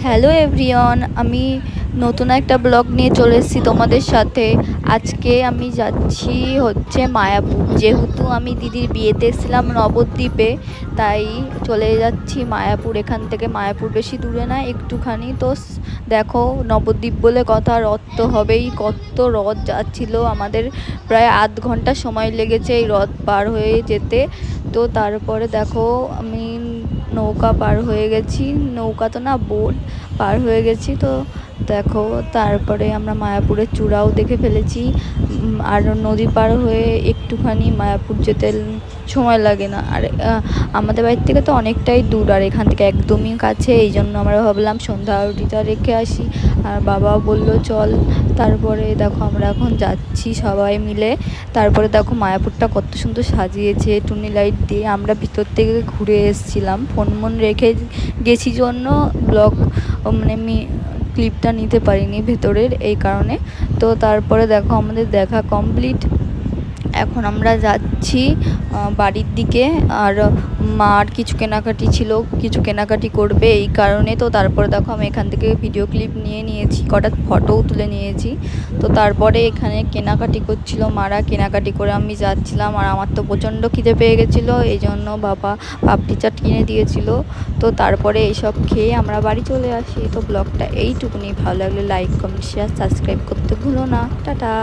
Hello everyone, আমি নতুন একটা ব্লগ নিয়ে চলে এসেছি তোমাদের সাথে। আজকে আমি যাচ্ছি হচ্ছে মায়াপুর। যেহেতু আমি দিদির বিয়েতে এসেছিলাম নবদ্বীপে, তাই চলে যাচ্ছি মায়াপুর। এখান থেকে মায়াপুর বেশি দূরে না, একটুখানি। তো দেখো, নবদ্বীপ বলে কথা, রথ তো হবেই। কত রথ যাচ্ছিল, আমাদের প্রায় আধ ঘন্টা সময় লেগেছে এই রথ পার হয়ে যেতে। তো তারপরে দেখো, আমি নৌকা পার হয়ে গেছি, নৌকা তো না, বোট পার হয়ে গেছি। তো দেখো, তারপরে আমরা মায়াপুরের চূড়াও দেখে ফেলেছি। আর নদী পার হয়ে একটুখানি মায়াপুর যেতে সময় লাগে না। আর আমাদের বাড়ির থেকে তো অনেকটাই দূর, আর এখান থেকে একদমই কাছে। এই জন্য আমরা ভাবলাম সন্ধ্যা আরতিটা রেখে আসি। আর বাবাও বলল চল। তারপরে দেখো, আমরা এখন যাচ্ছি সবাই মিলে। তারপরে দেখো, মায়াপুরটা কত সুন্দর সাজিয়েছে টুনি লাইট দিয়ে। আমরা ভিতর থেকে ঘুরে এসেছিলাম, ফোন রেখে গেছি জন্য ব্লগ মানে ক্লিপটা নিতে পারিনি ভেতরের, এই কারণে। তো তারপরে দেখো, আমাদের দেখা কমপ্লিট। এখন আমরা যাচ্ছি বাড়ির দিকে। আর মার কিছু কেনাকাটি ছিল, কিছু কেনাকাটি করবে, এই কারণে। তো তারপরে দেখো, আমি এখান থেকে ভিডিও ক্লিপ নিয়ে নিয়েছি, কটা ফটোও তুলে নিয়েছি। তো তারপরে এখানে কেনাকাটি করছিল মারা, কেনাকাটি করে আমি যাচ্ছিলাম। আর আমার তো প্রচণ্ড খিদে পেয়ে গেছিলো, এই জন্য বাবা পাপড়ি চাট কিনে দিয়েছিল। তো তারপরে এইসব খেয়ে আমরা বাড়ি চলে আসি। তো ব্লগটা এইটুকুনি। ভালো লাগলে লাইক, কমেন্ট, শেয়ার, সাবস্ক্রাইব করতে ভুলো না। টাটা।